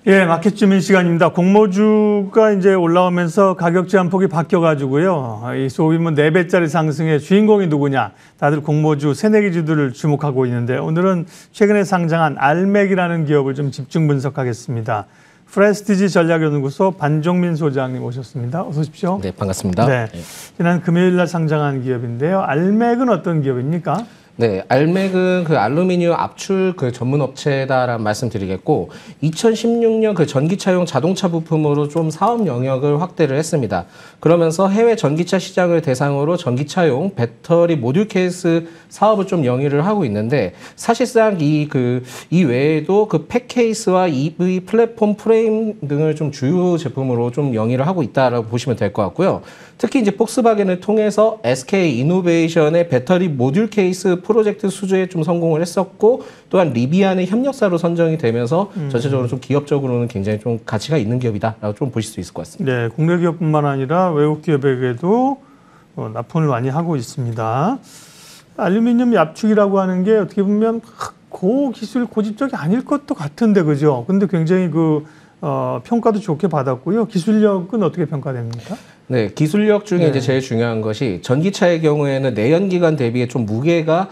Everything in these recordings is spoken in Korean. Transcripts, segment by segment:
예, 마켓 주민 시간입니다. 공모주가 이제 올라오면서 가격 제한폭이 바뀌어가지고요. 이 소위 뭐 4배짜리 상승의 주인공이 누구냐. 다들 공모주, 새내기주들을 주목하고 있는데 오늘은 최근에 상장한 알맥이라는 기업을 좀 집중 분석하겠습니다. 프레스티지 전략연구소 반종민 소장님 오셨습니다. 어서 오십시오. 네, 반갑습니다. 네, 지난 금요일 날 상장한 기업인데요. 알맥은 어떤 기업입니까? 네, 알맥은 그 알루미늄 압출 그 전문 업체다라는 말씀드리겠고, 2016년 그 전기차용 자동차 부품으로 좀 사업 영역을 확대를 했습니다. 그러면서 해외 전기차 시장을 대상으로 전기차용 배터리 모듈 케이스 사업을 좀 영위를 하고 있는데, 사실상 이 외에도 그 팩 케이스와 EV 플랫폼 프레임 등을 좀 주요 제품으로 좀 영위를 하고 있다라고 보시면 될 것 같고요. 특히 이제 폭스바겐을 통해서 SK 이노베이션의 배터리 모듈 케이스 프로젝트 수주에 좀 성공을 했었고, 또한 리비안의 협력사로 선정이 되면서 전체적으로 좀 기업적으로는 굉장히 좀 가치가 있는 기업이다라고 좀 보실 수 있을 것 같습니다. 네, 국내 기업뿐만 아니라 외국 기업에게도 납품을 많이 하고 있습니다. 알루미늄 압축이라고 하는 게 어떻게 보면 고기술, 고집적이 아닐 것도 같은데, 그죠? 근데 굉장히 평가도 좋게 받았고요. 기술력은 어떻게 평가됩니까? 네, 기술력 중에 이제 제일 중요한 것이 전기차의 경우에는 내연기관 대비에 좀 무게가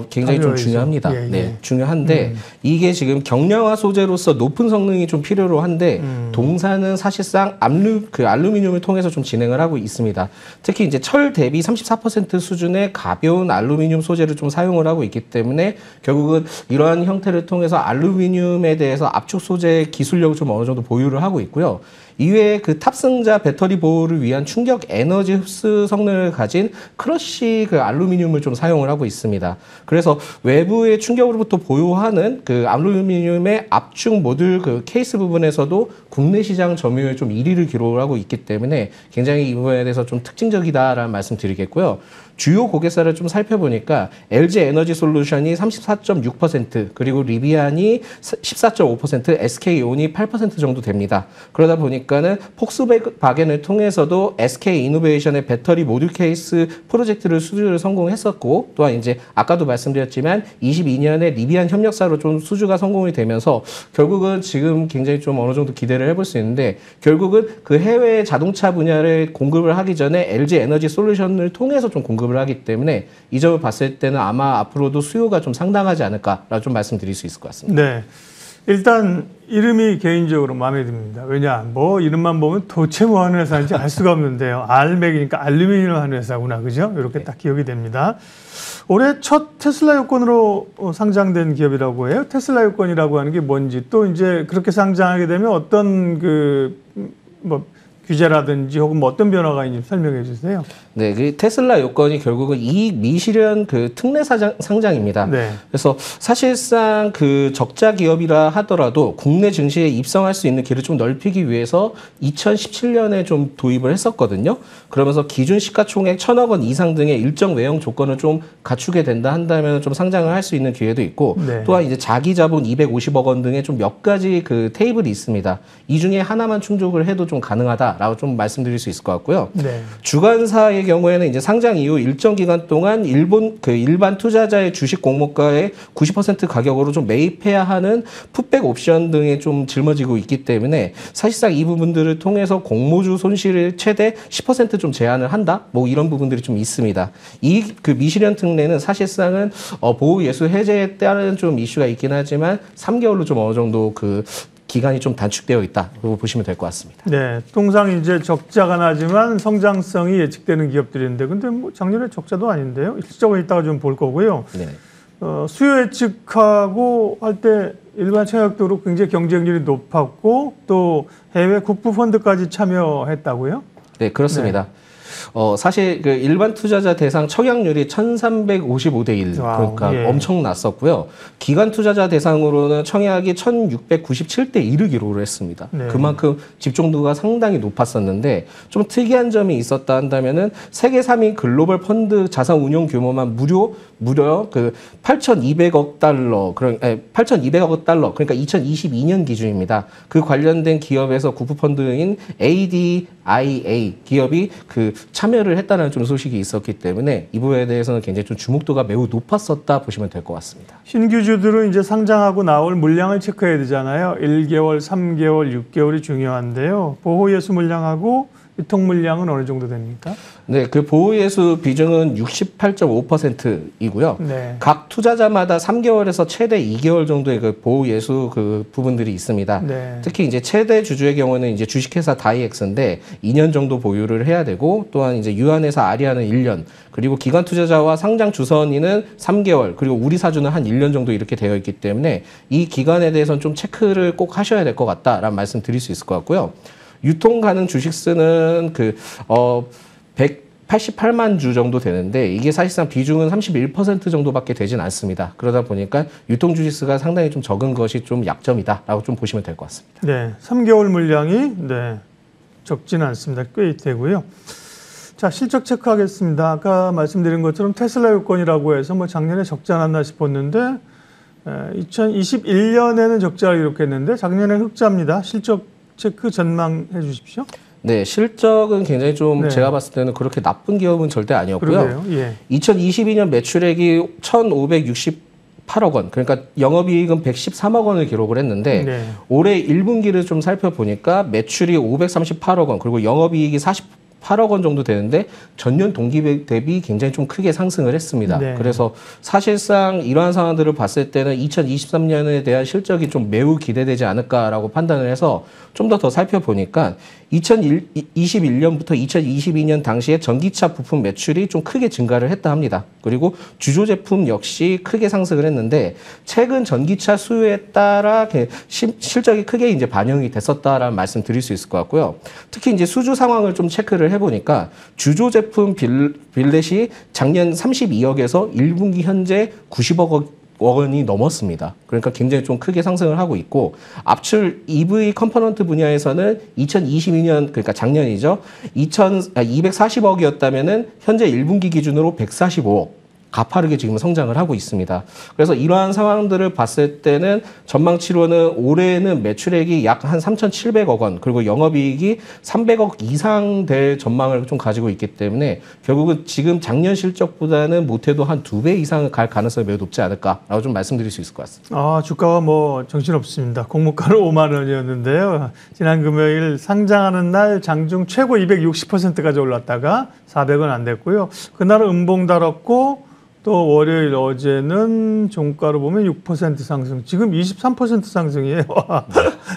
굉장히 좀 중요합니다. 예, 예. 네, 중요한데 이게 지금 경량화 소재로서 높은 성능이 좀 필요로 한데 동사는 사실상 알루미늄을 통해서 좀 진행을 하고 있습니다. 특히 이제 철 대비 34% 수준의 가벼운 알루미늄 소재를 좀 사용을 하고 있기 때문에 결국은 이러한 형태를 통해서 알루미늄에 대해서 압축 소재 기술력을 좀 어느 정도 보유를 하고 있고요. 이외에 그 탑승자 배터리 보호를 위한 충격 에너지 흡수 성능을 가진 크러쉬 알루미늄을 좀 사용을 하고 있습니다. 그래서 외부의 충격으로부터 보호하는 그 알루미늄의 압축 모듈 케이스 부분에서도 국내 시장 점유율 좀 1위를 기록을 하고 있기 때문에 굉장히 이 부분에 대해서 좀 특징적이다라는 말씀 드리겠고요. 주요 고객사를 좀 살펴보니까 LG 에너지 솔루션이 34.6%, 그리고 리비안이 14.5%, SK온이 8% 정도 됩니다. 그러다 보니까는 폭스바겐을 통해서도 SK 이노베이션의 배터리 모듈 케이스 프로젝트를 수주를 성공했었고, 또한 이제 아까도 말씀드렸지만 22년에 리비안 협력사로 좀 수주가 성공이 되면서 결국은 지금 굉장히 좀 어느 정도 기대를 해볼 수 있는데, 결국은 그 해외 자동차 분야를 공급을 하기 전에 LG 에너지 솔루션을 통해서 좀 공급을 하기 때문에 이 점을 봤을 때는 아마 앞으로도 수요가 좀 상당하지 않을까라고 좀 말씀드릴 수 있을 것 같습니다. 네, 일단 이름이 개인적으로 마음에 듭니다. 왜냐, 이름만 보면 도대체 뭐 하는 회사인지 알 수가 없는데요. 알맥이니까 알루미늄 하는 회사구나, 그죠? 이렇게 딱 기억이 됩니다. 올해 첫 테슬라 요건으로 상장된 기업이라고 해요. 테슬라 요건이라고 하는 게 뭔지, 또 이제 그렇게 상장하게 되면 어떤 규제라든지 혹은 어떤 변화가 있는지 설명해 주세요. 네, 그 테슬라 요건이 결국은 이익 미실현 특례 상장입니다. 네. 그래서 사실상 적자 기업이라 하더라도 국내 증시에 입성할 수 있는 길을 좀 넓히기 위해서 2017년에 좀 도입을 했었거든요. 그러면서 기준 시가총액 1,000억 원 이상 등의 일정 외형 조건을 좀 갖추게 된다 한다면 좀 상장을 할 수 있는 기회도 있고, 네. 또한 이제 자기 자본 250억 원 등의 좀 몇 가지 테이블이 있습니다. 이 중에 하나만 충족을 해도 좀 가능하다라고 좀 말씀드릴 수 있을 것 같고요. 네. 주관사의 경우에는 이제 상장 이후 일정 기간 동안 일반 투자자의 주식 공모가의 90% 가격으로 좀 매입해야 하는 풋백 옵션 등에 좀 짊어지고 있기 때문에 사실상 이 부분들을 통해서 공모주 손실을 최대 10% 좀 제한을 한다. 이런 부분들이 좀 있습니다. 이 미실현 특례는 사실상은 보호 예수 해제에 따른 좀 이슈가 있긴 하지만 3개월로 좀 어느 정도 기간이 좀 단축되어 있다고 보시면 될 것 같습니다. 네, 통상 이제 적자가 나지만 성장성이 예측되는 기업들인데, 근데 작년에 적자도 아닌데요. 실적은 이따가 좀 볼 거고요. 네. 수요 예측하고 할 때 일반 청약도로 굉장히 경쟁률이 높았고, 또 해외 국부 펀드까지 참여했다고요? 네, 그렇습니다. 네. 사실 일반 투자자 대상 청약률이 1355대 1. 그러니까 예. 엄청났었고요. 기관 투자자 대상으로는 청약이 1697대 1을 기록을 했습니다. 네. 그만큼 집중도가 상당히 높았었는데, 좀 특이한 점이 있었다 한다면은 세계 3위 글로벌 펀드 자산 운용 규모만 무려 8,200억 달러, 8,200억 달러, 그러니까 2022년 기준입니다. 그 관련된 기업에서 국부 펀드인 ADIA 기업이 참여를 했다는 좀 소식이 있었기 때문에 이 부분에 대해서는 굉장히 좀 주목도가 매우 높았었다 보시면 될 것 같습니다. 신규주들은 이제 상장하고 나올 물량을 체크해야 되잖아요. 1개월, 3개월, 6개월이 중요한데요. 보호예수 물량하고 유통 물량은 어느 정도 됩니까? 네, 그 보호예수 비중은 68.5%이고요. 네. 각 투자자마다 3개월에서 최대 2개월 정도의 그 보호예수 그 부분들이 있습니다. 네. 특히 이제 최대 주주의 경우는 이제 주식회사 다이엑스인데 2년 정도 보유를 해야 되고, 또한 이제 유한회사 아리아는 1년, 그리고 기관 투자자와 상장 주선인은 3개월, 그리고 우리 사주는 한 1년 정도 이렇게 되어 있기 때문에 이 기간에 대해서는 좀 체크를 꼭 하셔야 될 것 같다라는 말씀 드릴 수 있을 것 같고요. 유통 가능 주식수는 188만 주 정도 되는데, 이게 사실상 비중은 31% 정도밖에 되진 않습니다. 그러다 보니까 유통 주식수가 상당히 좀 적은 것이 좀 약점이다라고 좀 보시면 될 것 같습니다. 네, 3개월 물량이 적지는 않습니다. 꽤 되고요. 자, 실적 체크하겠습니다. 아까 말씀드린 것처럼 테슬라 요건이라고 해서 뭐 작년에 적지 않았나 싶었는데 2021년에는 적자를 기록했는데 작년에는 흑자입니다. 실적 체크 전망해 주십시오. 네, 실적은 굉장히 좀 네. 제가 봤을 때는 그렇게 나쁜 기업은 절대 아니었고요. 그러게요. 예. 2022년 매출액이 1,568억 원, 그러니까 영업이익은 113억 원을 기록을 했는데 네. 올해 1분기를 좀 살펴보니까 매출이 538억 원, 그리고 영업이익이 48억 원 정도 되는데 전년 동기 대비 굉장히 좀 크게 상승을 했습니다. 네. 그래서 사실상 이러한 상황들을 봤을 때는 2023년에 대한 실적이 좀 매우 기대되지 않을까라고 판단을 해서 좀 더 살펴보니까 2021년부터 2022년 당시에 전기차 부품 매출이 좀 크게 증가를 했다 합니다. 그리고 주조 제품 역시 크게 상승을 했는데 최근 전기차 수요에 따라 실적이 크게 이제 반영이 됐었다라는 말씀 드릴 수 있을 것 같고요. 특히 이제 수주 상황을 좀 체크를 해보니까 주조 제품 빌렛이 작년 32억에서 1분기 현재 90억 원이 넘었습니다. 그러니까 굉장히 좀 크게 상승을 하고 있고, 압출 EV 컴포넌트 분야에서는 2022년, 그러니까 작년이죠. 240억이었다면은 현재 1분기 기준으로 145억. 가파르게 지금 성장을 하고 있습니다. 그래서 이러한 상황들을 봤을 때는 전망치로는 올해는 매출액이 약 한 3,700억 원, 그리고 영업이익이 300억 이상 될 전망을 좀 가지고 있기 때문에 결국은 지금 작년 실적보다는 못해도 한 2배 이상 갈 가능성이 매우 높지 않을까라고 좀 말씀드릴 수 있을 것 같습니다. 아, 주가가 뭐 정신없습니다. 공모가는 5만 원이었는데요. 지난 금요일 상장하는 날 장중 최고 260%까지 올랐다가 400원 안 됐고요. 그날은 음봉 달았고 또 월요일 어제는 종가로 보면 6% 상승. 지금 23% 상승이에요.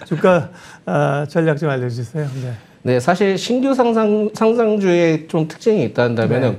주가 전략 좀 알려주세요. 네. 네, 사실 신규 상장주의 좀 특징이 있다면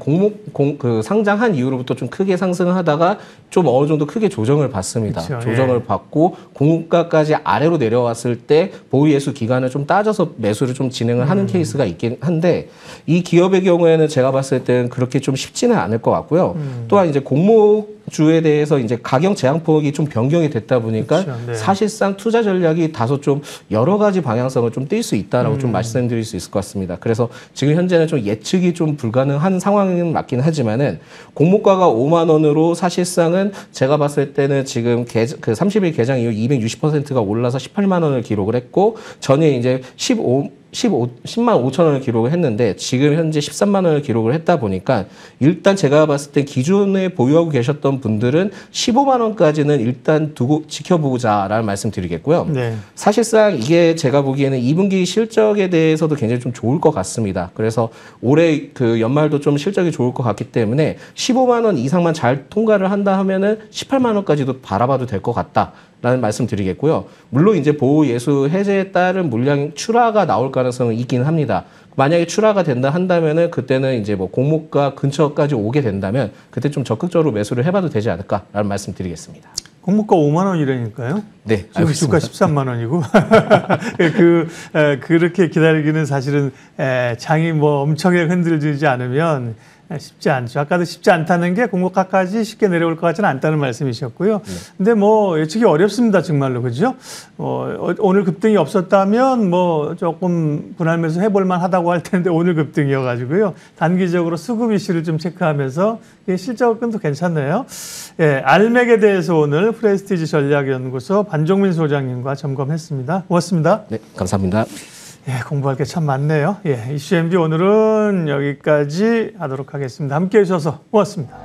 그 상장한 이후로부터 좀 크게 상승하다가 좀 어느 정도 크게 조정을 받습니다. 그쵸, 조정을 받고 공급가까지 아래로 내려왔을 때 보유예수 기간을 좀 따져서 매수를 좀 진행을 하는 케이스가 있긴 한데, 이 기업의 경우에는 제가 봤을 때는 그렇게 좀 쉽지는 않을 것 같고요. 또한 이제 공모주에 대해서 이제 가격 제한폭이 좀 변경이 됐다 보니까 그쵸, 네. 사실상 투자 전략이 다소 좀 여러 가지 방향성을 좀 띌 수 있다라고 좀 말씀드릴 수 있을 것 같습니다. 그래서 지금 현재는 좀 예측이 좀 불가능한 상황은 맞긴 하지만은 공모가가 5만 원으로 사실상은 제가 봤을 때는 지금 그 30일 개장 이후 260%가 올라서 18만 원을 기록을 했고, 전에 이제 10만 5천 원을 기록을 했는데 지금 현재 13만 원을 기록을 했다 보니까 일단 제가 봤을 때 기존에 보유하고 계셨던 분들은 15만 원까지는 일단 두고 지켜보자라는 말씀 드리겠고요. 네. 사실상 이게 제가 보기에는 2분기 실적에 대해서도 굉장히 좀 좋을 것 같습니다. 그래서 올해 그 연말도 좀 실적이 좋을 것 같기 때문에 15만 원 이상만 잘 통과를 한다 하면은 18만 원까지도 바라봐도 될 것 같다. 라는 말씀 드리겠고요. 물론 이제 보호 예수 해제에 따른 물량 출하가 나올 가능성은 있긴 합니다. 만약에 출하가 된다 한다면은 그때는 이제 뭐 공모가 근처까지 오게 된다면 그때 좀 적극적으로 매수를 해봐도 되지 않을까라는 말씀 드리겠습니다. 공모가 5만 원이라니까요. 네, 지금 주가 13만 원이고 그렇게 기다리기는 사실은 장이 뭐 엄청나게 흔들리지 않으면 쉽지 않죠. 아까도 쉽지 않다는 게 공모가까지 쉽게 내려올 것 같지는 않다는 말씀이셨고요. 근데 뭐 예측이 어렵습니다. 정말로. 그죠? 오늘 급등이 없었다면 뭐 조금 분할 매수 해볼 만하다고 할 텐데 오늘 급등이어가지고요. 단기적으로 수급 이슈를 좀 체크하면서 실적은 괜찮네요. 예, 알맥에 대해서 오늘 프레스티지 전략연구소 반종민 소장님과 점검했습니다. 고맙습니다. 네, 감사합니다. 예, 공부할 게 참 많네요. 예, 이슈 MG 오늘은 여기까지 하도록 하겠습니다. 함께해 주셔서 고맙습니다.